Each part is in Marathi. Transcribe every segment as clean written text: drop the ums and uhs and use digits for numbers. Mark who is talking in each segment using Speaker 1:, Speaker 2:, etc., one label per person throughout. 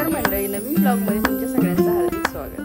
Speaker 1: नमस्कार मंडळी, नवीन ब्लॉग मध्ये तुमच्या सगळ्यांचं हार्दिक स्वागत.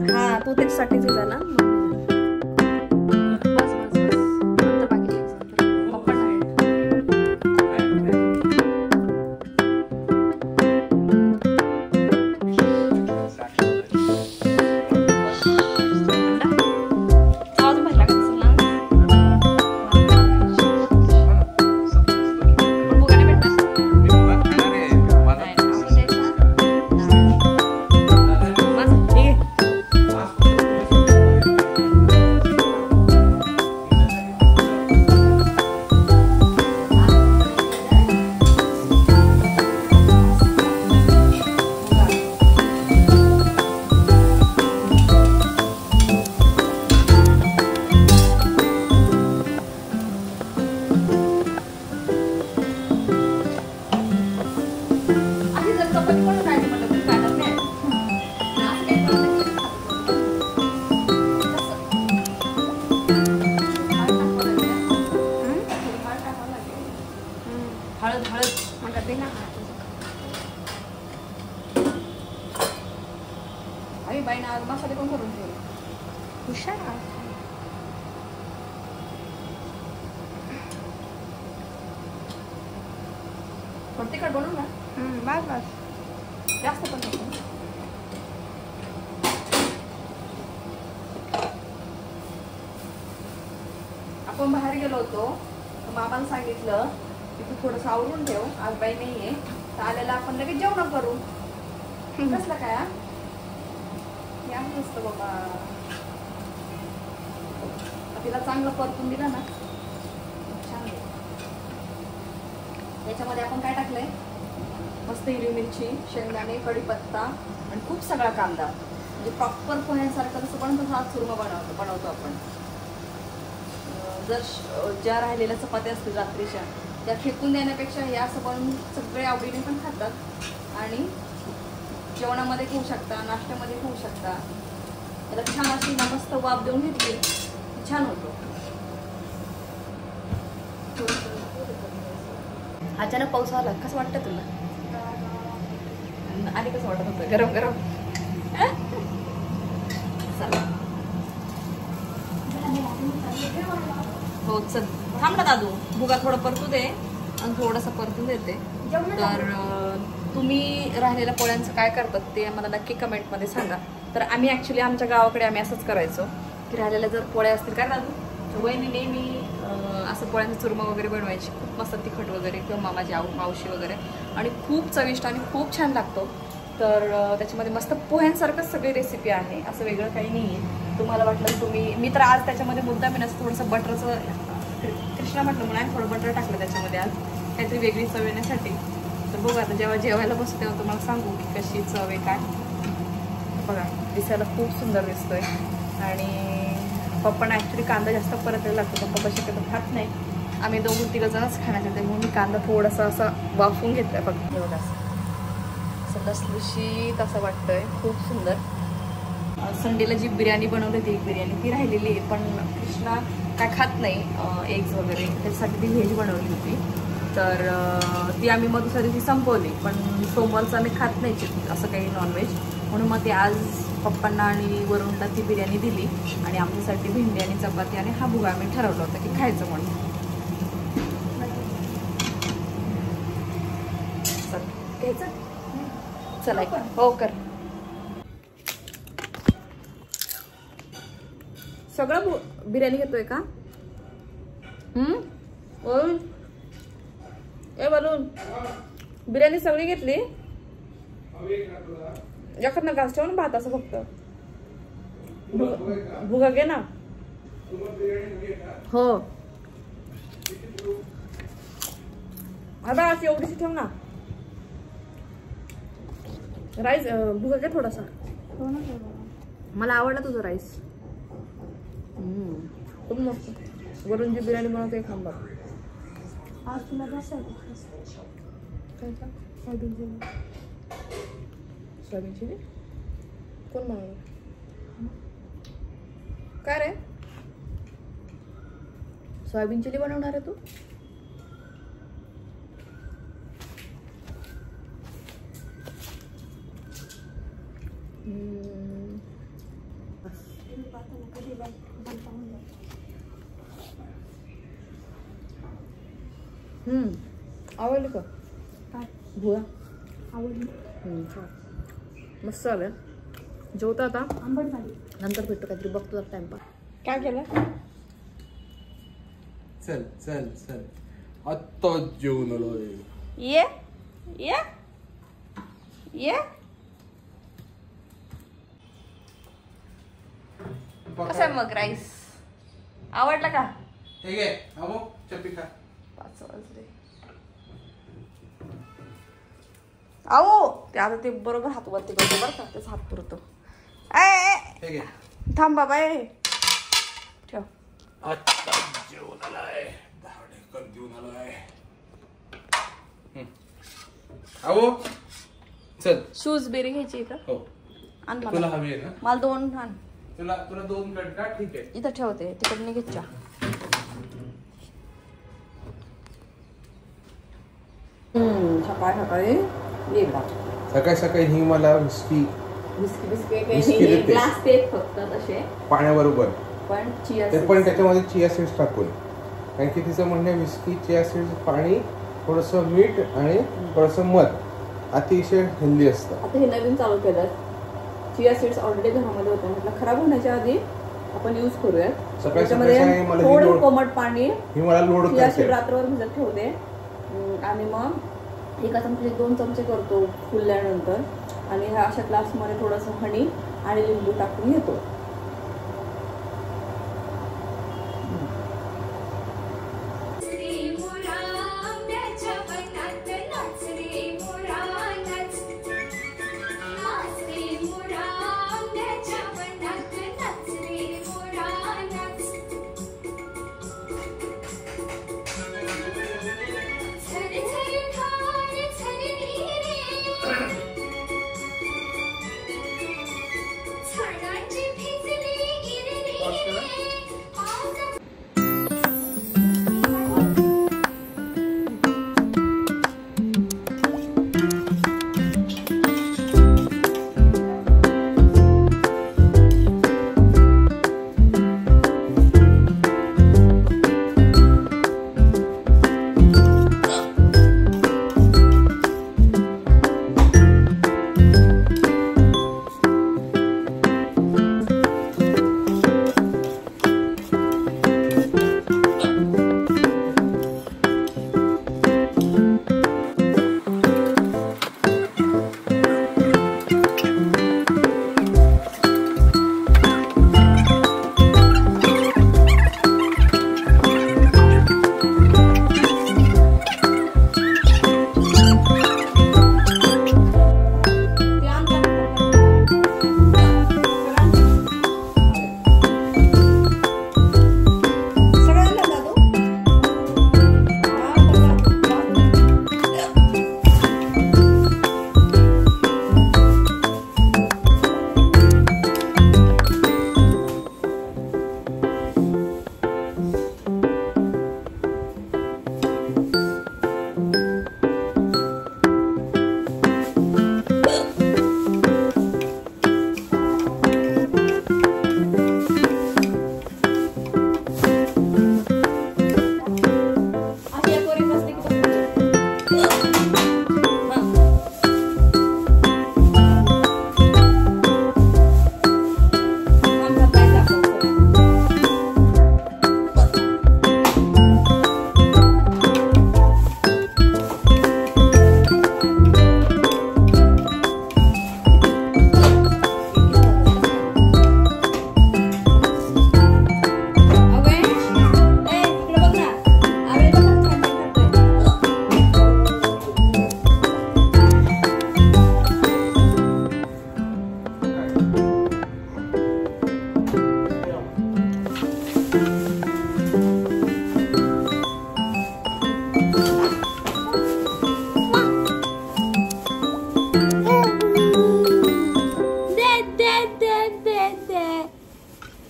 Speaker 1: हा तो त्याच्यासाठीच झाला. बाई ना आज मसाले पण करून ठेवले. हुशार कोणते कट बनवू ना. बस बस जास्त पण नको. आपण बाहेर गेलो होतो तर मामाला सांगितलं की तू थोडंसं आवरून ठेव, आज बाई नाहीये तर आलेला आपण लगेच जेवण करू. कसलं काय या नसतं बाबा. तिला चांगलं परतून दिलं ना छान. याच्यामध्ये आपण काय टाकलंय, मस्त हिरवी मिरची, शेंगदाणे, कढीपत्ता आणि खूप सगळा कांदा. म्हणजे प्रॉपर पोह्यांसारखं कसं पण तसं आज चुरमा बनवतो आपण. जर ज्या राहिलेल्या चपात्या असतील रात्रीच्या त्या फेकून देण्यापेक्षा हे असं बनवून सगळे आवडीने पण खातात आणि जेवणामध्ये खाऊ शकता, नाश्त्यामध्ये खाऊ शकता. त्याला छान अशी मस्त वाफ देऊन घेतली छान होतो. अचानक पाऊस आला, कसं वाटतं तुला? आणि कसं वाटत होतं? गरम गरम. हो चल थांब ना दादू, भुगा थोडं परतू दे आणि थोडंसं परतून देते. तर तुम्ही राहिलेल्या पोळ्यांचं काय करतात ते मला नक्की कमेंटमध्ये सांगा. तर आम्ही ॲक्च्युली आमच्या गावाकडे आम्ही असंच करायचो की राहिलेल्या जर पोळ्या असतील काय दादू, वहिनी नेहमी असं पोळ्यांचा चुरमा वगैरे बनवायची, खूप मस्त तिखट वगैरे, किंवा मामाची मावशी वगैरे, आणि खूप चविष्ट आणि खूप छान लागतो. तर त्याच्यामध्ये मस्त पोह्यांसारखंच सगळी रेसिपी आहे, असं वेगळं काही नाही आहे. तुम्हाला वाटलं तुम्ही, मी तर आज त्याच्यामध्ये मुद्दा मी नसतं थोडंसं बटरचं, कृष्णा म्हटलं म्हणून आम्ही थोडं बटर टाकलं त्याच्यामध्ये आज काहीतरी वेगळी चव येण्यासाठी. तर बघू आता जेव्हा जेवायला बसू तेव्हा तुम्हाला सांगू की कशी चव आहे काय. बघा दिसायला खूप सुंदर दिसतोय. आणि पप्पांना ॲक्च्युली कांदा जास्त परतलेला लागतो, पप्पा शक्यतो खात नाही. आम्ही दोघं तिघं जणच खाण्याचे, त्यामुळे मी कांदा थोडासा असा वाफून घेतलाय. बघा हे बघा असं लसलुशीत असं वाटतंय, खूप सुंदर. संडेला जी बिर्याणी बनवली होती, एक बिर्याणी ती राहिलेली आहे, पण कृष्णा काय खात नाही एग्स वगैरे, त्याच्यासाठी ती व्हेज बनवली होती. तर ती आम्ही दुसऱ्या दिवशी संपवली. पण सोमवारचं आम्ही खात नाही असं काही नॉनव्हेज, म्हणून मग ते आज पप्पांना आणि वरुणला ती बिर्याणी दिली आणि आमच्यासाठी भेंडी आणि चपाती आणि हा भुगा आम्ही ठरवलं होतं की खायचं म्हणून. घ्यायचं चला हो कर. सगळं बिर्याणी घेतोय का? वरुण ए वरुण बिर्याणी सगळी घेतली? एखाद घास ठेव ना भात असं फक्त. भुगा घे ना. हो आता अशी एवढीशी ठेव ना. राईस भुगा घे थोडासा. मला आवडला तुझा राईस. खूप मस्त. वरून जी बिर्याणी बनवते एक नंबर. आज तुला सोयाबीन चिली कोण बनवलं? काय रे सोयाबीन चिली बनवणार आहे तू? आवडली का? भुगा आवडली. मस्त झालं. जेवता आता आंबट झाली. नंतर भेटतो काहीतरी बघतो टाइमपास. काय केलं?
Speaker 2: चल चल चल आता जेवण आलोय.
Speaker 1: ये ये ये. कसं आहे मग राईस? आवडला का?
Speaker 2: हे घे अमो चप्पी खा.
Speaker 1: 5 वाजले. आओ ते आता ते बरोबर हात वरती करतो बरं का, त्याचा हात पुरतो.
Speaker 2: हे घे
Speaker 1: थांब बाबा ठेव.
Speaker 2: आता जेवण आलाय. धावडेकर जेवण आलाय. आओ चल.
Speaker 1: शूज बेरी घ्यायची का?
Speaker 2: हो
Speaker 1: आण मला.
Speaker 2: तुला हवी आहे ना?
Speaker 1: मला 2 आण.
Speaker 2: तुला 2 कट का? ठीक आहे
Speaker 1: इथं ठेवते. तिकडे घ्यायच्या.
Speaker 2: सकाळी सकाळी ही मला विस्की देते.
Speaker 1: ग्लास ते फक्त तसे
Speaker 2: पाण्याबरोबर.
Speaker 1: पण चिया
Speaker 2: ते पण त्याच्यामध्ये चिया सीड्स टाकून. कारण की तिचं म्हणणं विस्की, चिया सीड्स, पाणी, थोडंसं मीठ आणि थोडंसं मध अतिशय हेल्दी असतं.
Speaker 1: आता हे नवीन चालू केलं. चिया सीड्स ऑलरेडी घरामध्ये होते. म्हटलं खराब होण्याच्या आधी आपण यूज करूयात. त्याच्यामध्ये थोडं कोमट पाणी,
Speaker 2: मला लोड
Speaker 1: चिया सीड रात्रभर भिजत ठेवते आणि मग 1 चमचे 2 चमचे करतो फुलल्यानंतर आणि ह्या अशा ग्लासमध्ये थोडंसं हनी आणि लिंबू टाकून घेतो.
Speaker 3: झाडांची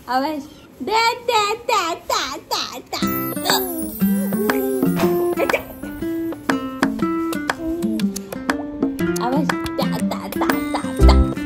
Speaker 1: आवाज दे दे दे ता ता ता आवाज ता ता ता ता ता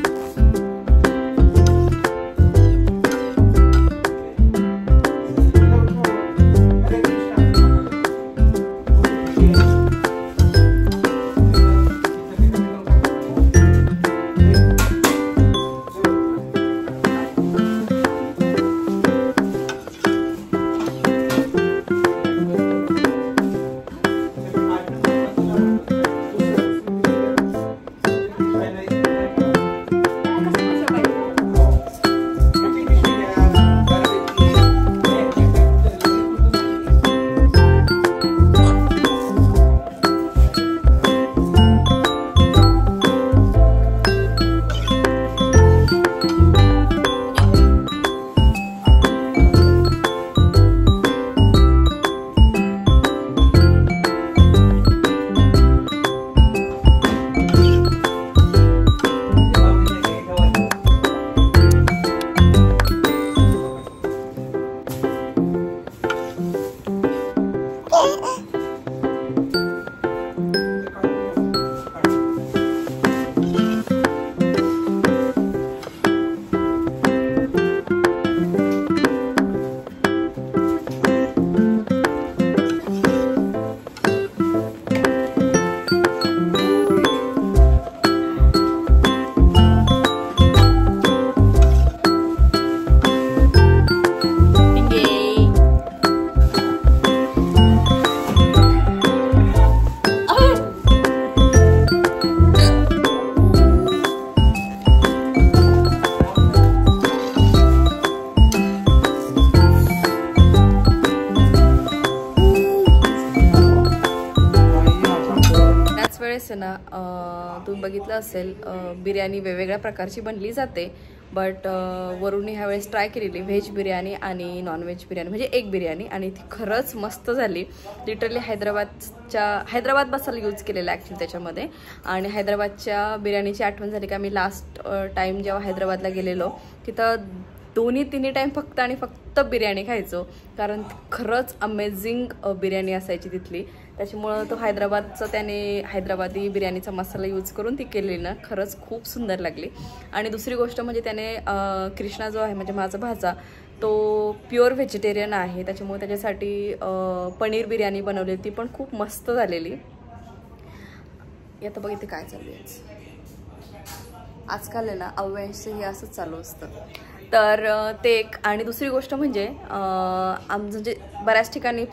Speaker 1: ना तुम्ही बघितलं असेल बिर्याणी वेगवेगळ्या प्रकारची बनली जाते बट वरून ह्या वेळेस ट्राय केलेली व्हेज बिर्याणी आणि नॉनव्हेज बिर्याणी म्हणजे एक बिर्याणी आणि ती खरंच मस्त झाली लिटरली हैदराबाद मसाला यूज केलेला ॲक्च्युली त्याच्यामध्ये आणि हैदराबादच्या बिर्याणीची आठवण झाली का मी लास्ट टाइम जेव्हा हैदराबादला गेलेलो तिथं दोन्ही टाइम फक्त आणि फक्त बिर्याणी खायचो कारण खरंच अमेझिंग बिर्याणी असायची तिथली त्याच्यामुळं तो हैदराबादचा त्याने हैदराबादी बिर्याणीचा मसाला यूज करून ती केलेली ना खरंच खूप सुंदर लागली आणि दुसरी गोष्ट म्हणजे त्याने कृष्णा जो आहे म्हणजे माझा भाचा तो प्युअर व्हेजिटेरियन आहे त्याच्यामुळे त्याच्यासाठी पनीर बिर्याणी बनवली ती पण खूप मस्त झालेली आता बघ इथे काय चालू आहे आजकाल आहे ना अव्यांशचं हे असंच चालू असतं तर ते एक आणि दुसरी गोष्ट म्हणजे म्हणजे बऱ्याच ठिकाणी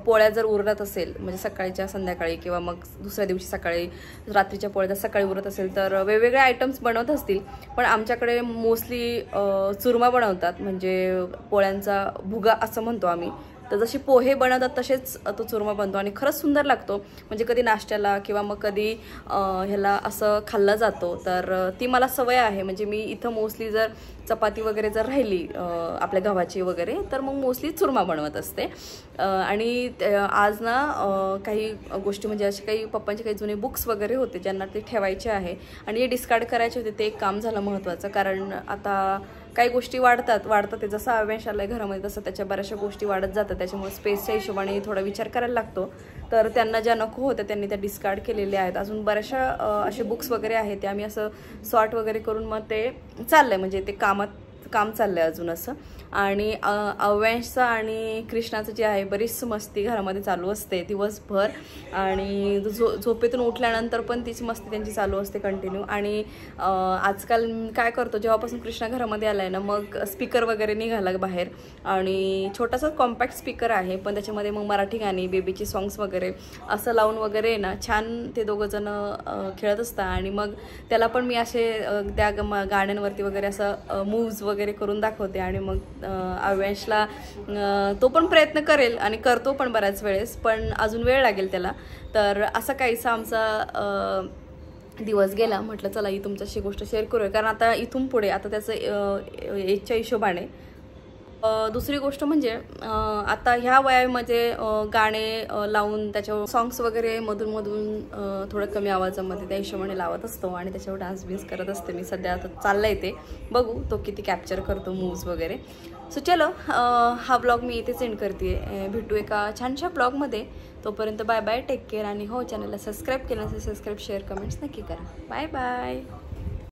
Speaker 1: पोळ्या जर उरत असेल म्हणजे सकाळच्या संध्याकाळी किंवा मग दुसऱ्या दिवशी सकाळी रात्रीच्या पोळ्या जर सकाळी उरत असेल तर वेगवेगळे आयटम्स बनवत असतील पण आमच्याकडे मोस्टली चुरमा बनवतात म्हणजे पोळ्यांचा भुगा असं म्हणतो आम्ही तर जशी पोहे बनवतात तसेच तो चुरमा बनतो आणि खरंच सुंदर लागतो म्हणजे कधी नाश्त्याला किंवा मग कधी ह्याला असं खाल्ला जातो तर ती मला सवय आहे म्हणजे मी इथं मोस्टली जर चपाती वगैरे जर राहिली आपल्या गव्हाची वगैरे तर मग मोस्टली चुरमा बनवत असते आणि आज ना काही गोष्टी म्हणजे असे काही पप्पांचे काही जुने बुक्स वगैरे होते ज्यांना ते ठेवायचे आहे आणि हे डिस्कार्ड करायचे होते ते एक काम झालं महत्त्वाचं कारण आता काही गोष्टी वाढतात ते जसं अव्यांश आलाय घरामध्ये तसं त्याच्या बऱ्याचशा गोष्टी वाढत जातात त्याच्यामुळे स्पेसच्या हिशोबाने थोडा विचार करायला लागतो तर त्यांना ज्या नको होत्या त्यांनी त्या डिस्कार्ड केलेल्या आहेत अजून बऱ्याचशा असे बुक्स वगैरे आहेत ते आम्ही असं सॉर्ट वगैरे करून मग ते चाललंय म्हणजे ते काम चाललंय अजून असं आणि अव्यांशचा आणि कृष्णाचं जे आहे बरीच मस्ती घरामध्ये चालू असते दिवसभर आणि झोपेतून उठल्यानंतर पण तीच मस्ती त्यांची चालू असते कंटिन्यू आणि आजकाल काय करतो जेव्हापासून कृष्णा घरामध्ये आलाय ना मग स्पीकर वगैरे निघाला बाहेर आणि छोटासा कॉम्पॅक्ट स्पीकर आहे पण त्याच्यामध्ये मग मराठी गाणी बेबीची सॉंग्स वगैरे असं लावून वगैरे ना छान ते दोघं जण खेळत असतात आणि मग त्याला पण मी असे त्या गाण्यांवरती वगैरे असं मूव्ज वगैरे करून दाखवते आणि मग अव्यांशला तो पण प्रयत्न करेल आणि करतो पण बऱ्याच वेळेस पण अजून वेळ लागेल त्याला तर असा काहीसा आमचा दिवस गेला म्हटलं चला ही तुमच्याशी गोष्ट शेअर करूया कारण आता इथून पुढे आता त्याचं एजच्या हिशोबाने दुसरी गोष्ट म्हणजे आता ह्या वयामध्ये गाणे लावून त्याच्यावर सॉंग्स वगैरे मधून थोडं कमी आवाजामध्ये त्या हिशोबाने लावत असतो आणि त्याच्यावर डान्स बिन्स करत असते मी. सध्या आता चाललंय ते, बघू तो किती कॅप्चर करतो मूव्स वगैरे. सो चलो हा ब्लॉग मी इथेच एंड करते. भेटू एका छानशा ब्लॉगमध्ये. तोपर्यंत बाय बाय, टेक केअर. आणि हो, चॅनलला सबस्क्राईब केलं नसेल सबस्क्राईब, शेअर, कमेंट्स नक्की करा. Bye bye.